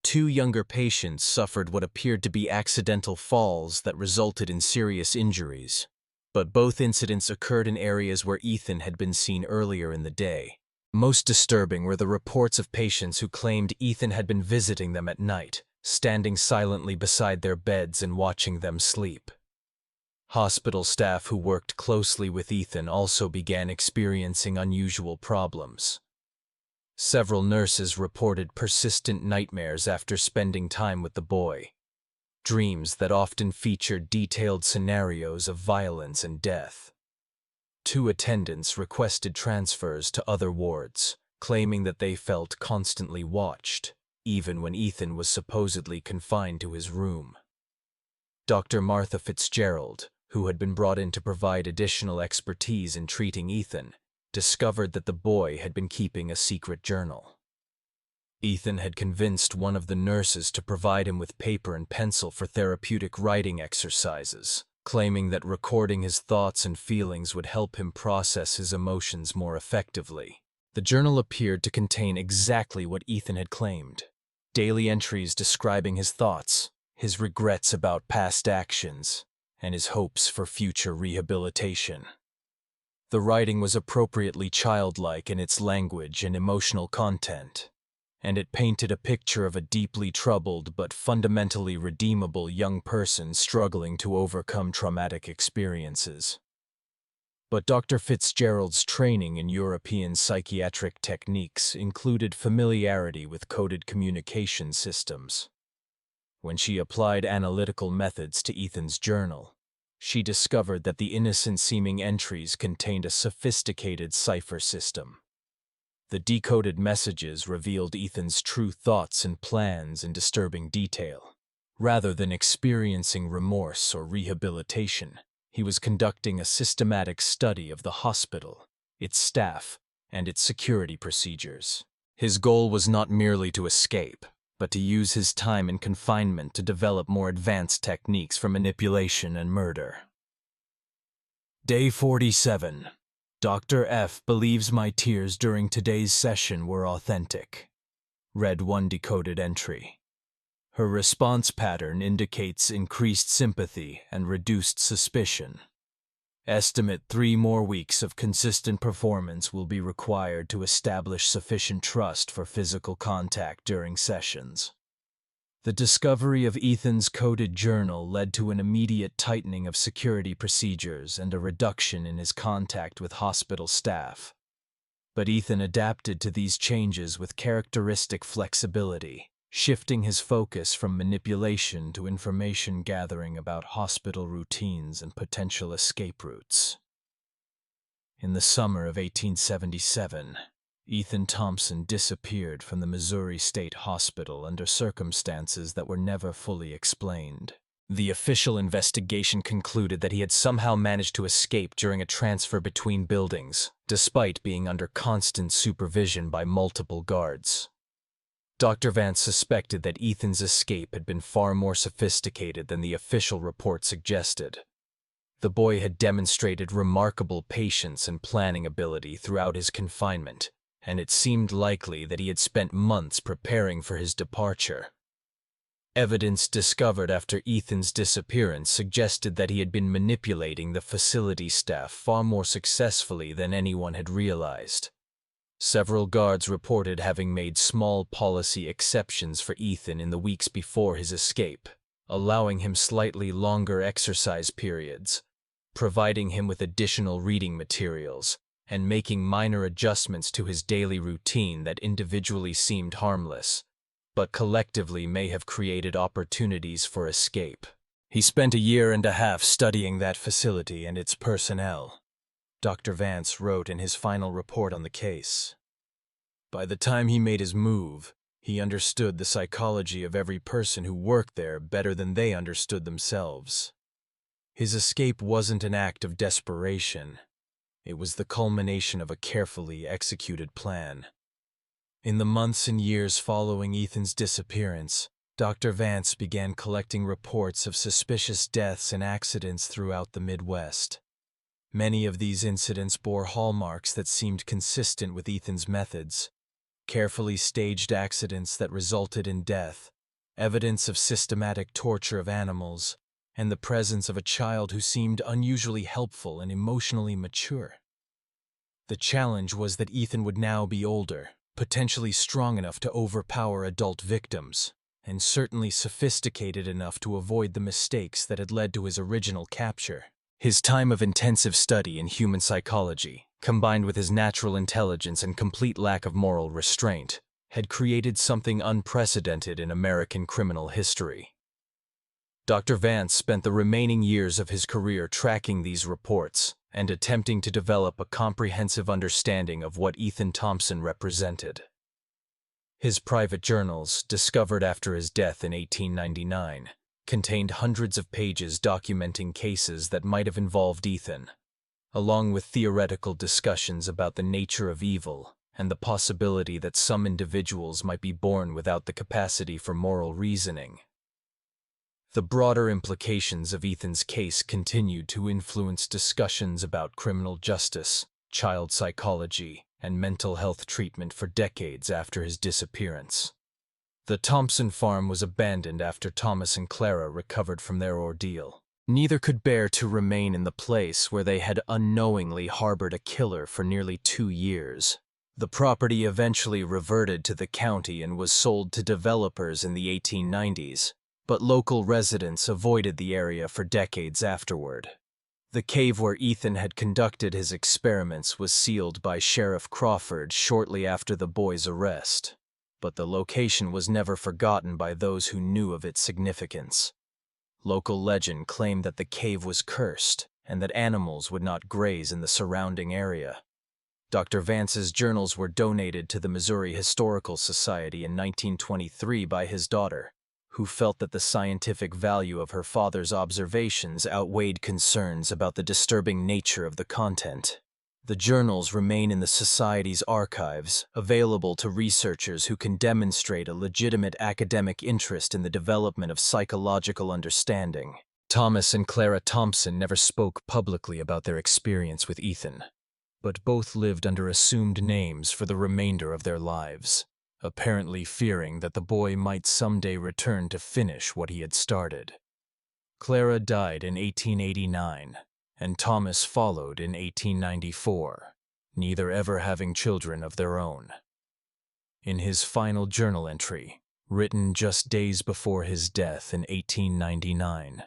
2 younger patients suffered what appeared to be accidental falls that resulted in serious injuries, but both incidents occurred in areas where Ethan had been seen earlier in the day. Most disturbing were the reports of patients who claimed Ethan had been visiting them at night, standing silently beside their beds and watching them sleep. Hospital staff who worked closely with Ethan also began experiencing unusual problems. Several nurses reported persistent nightmares after spending time with the boy, dreams that often featured detailed scenarios of violence and death. 2 attendants requested transfers to other wards, claiming that they felt constantly watched, even when Ethan was supposedly confined to his room. Dr. Martha Fitzgerald, who had been brought in to provide additional expertise in treating Ethan, discovered that the boy had been keeping a secret journal. Ethan had convinced one of the nurses to provide him with paper and pencil for therapeutic writing exercises, claiming that recording his thoughts and feelings would help him process his emotions more effectively. The journal appeared to contain exactly what Ethan had claimed: daily entries describing his thoughts, his regrets about past actions, and his hopes for future rehabilitation. The writing was appropriately childlike in its language and emotional content, and it painted a picture of a deeply troubled but fundamentally redeemable young person struggling to overcome traumatic experiences. But Dr. Fitzgerald's training in European psychiatric techniques included familiarity with coded communication systems. When she applied analytical methods to Ethan's journal, she discovered that the innocent-seeming entries contained a sophisticated cipher system. The decoded messages revealed Ethan's true thoughts and plans in disturbing detail. Rather than experiencing remorse or rehabilitation, he was conducting a systematic study of the hospital, its staff, and its security procedures. His goal was not merely to escape, but to use his time in confinement to develop more advanced techniques for manipulation and murder. Day 47. Dr. F believes my tears during today's session were authentic, read one decoded entry. Her response pattern indicates increased sympathy and reduced suspicion. Estimate 3 more weeks of consistent performance will be required to establish sufficient trust for physical contact during sessions. The discovery of Ethan's coded journal led to an immediate tightening of security procedures and a reduction in his contact with hospital staff. But Ethan adapted to these changes with characteristic flexibility, shifting his focus from manipulation to information gathering about hospital routines and potential escape routes. In the summer of 1877, Ethan Thompson disappeared from the Missouri State Hospital under circumstances that were never fully explained. The official investigation concluded that he had somehow managed to escape during a transfer between buildings, despite being under constant supervision by multiple guards. Dr. Vance suspected that Ethan's escape had been far more sophisticated than the official report suggested. The boy had demonstrated remarkable patience and planning ability throughout his confinement, and it seemed likely that he had spent months preparing for his departure. Evidence discovered after Ethan's disappearance suggested that he had been manipulating the facility staff far more successfully than anyone had realized. Several guards reported having made small policy exceptions for Ethan in the weeks before his escape, allowing him slightly longer exercise periods, providing him with additional reading materials, and making minor adjustments to his daily routine that individually seemed harmless, but collectively may have created opportunities for escape. He spent a year and a half studying that facility and its personnel, Dr. Vance wrote in his final report on the case. By the time he made his move, he understood the psychology of every person who worked there better than they understood themselves. His escape wasn't an act of desperation. It was the culmination of a carefully executed plan. In the months and years following Ethan's disappearance, Dr. Vance began collecting reports of suspicious deaths and accidents throughout the Midwest. Many of these incidents bore hallmarks that seemed consistent with Ethan's methods: carefully staged accidents that resulted in death, evidence of systematic torture of animals, and the presence of a child who seemed unusually helpful and emotionally mature. The challenge was that Ethan would now be older, potentially strong enough to overpower adult victims, and certainly sophisticated enough to avoid the mistakes that had led to his original capture. His time of intensive study in human psychology, combined with his natural intelligence and complete lack of moral restraint, had created something unprecedented in American criminal history. Dr. Vance spent the remaining years of his career tracking these reports and attempting to develop a comprehensive understanding of what Ethan Thompson represented. His private journals, discovered after his death in 1899, contained hundreds of pages documenting cases that might have involved Ethan, along with theoretical discussions about the nature of evil and the possibility that some individuals might be born without the capacity for moral reasoning. The broader implications of Ethan's case continued to influence discussions about criminal justice, child psychology, and mental health treatment for decades after his disappearance. The Thompson farm was abandoned after Thomas and Clara recovered from their ordeal. Neither could bear to remain in the place where they had unknowingly harbored a killer for nearly 2 years. The property eventually reverted to the county and was sold to developers in the 1890s, but local residents avoided the area for decades afterward. The cave where Ethan had conducted his experiments was sealed by Sheriff Crawford shortly after the boy's arrest, but the location was never forgotten by those who knew of its significance. Local legend claimed that the cave was cursed and that animals would not graze in the surrounding area. Dr. Vance's journals were donated to the Missouri Historical Society in 1923 by his daughter, who felt that the scientific value of her father's observations outweighed concerns about the disturbing nature of the content. The journals remain in the Society's archives, available to researchers who can demonstrate a legitimate academic interest in the development of psychological understanding. Thomas and Clara Thompson never spoke publicly about their experience with Ethan, but both lived under assumed names for the remainder of their lives, apparently fearing that the boy might someday return to finish what he had started. Clara died in 1889, and Thomas followed in 1894, neither ever having children of their own. In his final journal entry, written just days before his death in 1899,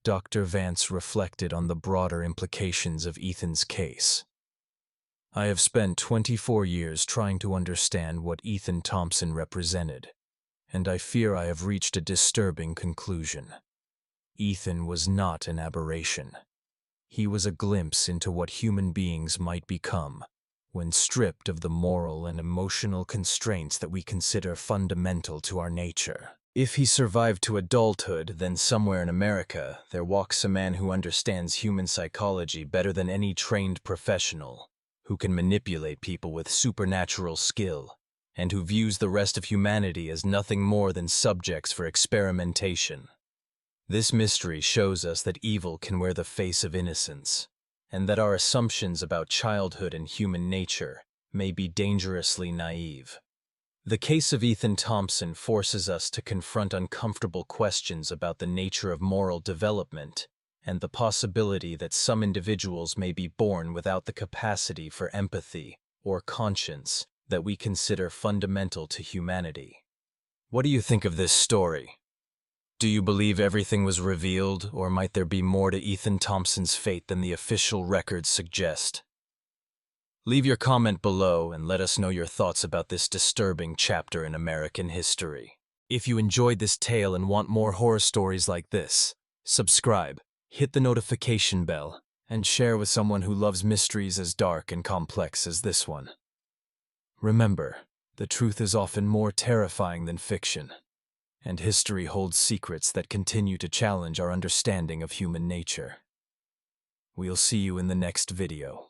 Dr. Vance reflected on the broader implications of Ethan's case. "I have spent 24 years trying to understand what Ethan Thompson represented, and I fear I have reached a disturbing conclusion. Ethan was not an aberration. He was a glimpse into what human beings might become when stripped of the moral and emotional constraints that we consider fundamental to our nature. If he survived to adulthood, then somewhere in America there walks a man who understands human psychology better than any trained professional, who can manipulate people with supernatural skill, and who views the rest of humanity as nothing more than subjects for experimentation. This mystery shows us that evil can wear the face of innocence, and that our assumptions about childhood and human nature may be dangerously naive. The case of Ethan Thompson forces us to confront uncomfortable questions about the nature of moral development and the possibility that some individuals may be born without the capacity for empathy or conscience that we consider fundamental to humanity. What do you think of this story? Do you believe everything was revealed, or might there be more to Ethan Thompson's fate than the official records suggest? Leave your comment below and let us know your thoughts about this disturbing chapter in American history. If you enjoyed this tale and want more horror stories like this, subscribe, hit the notification bell, and share with someone who loves mysteries as dark and complex as this one. Remember, the truth is often more terrifying than fiction, and history holds secrets that continue to challenge our understanding of human nature. We'll see you in the next video.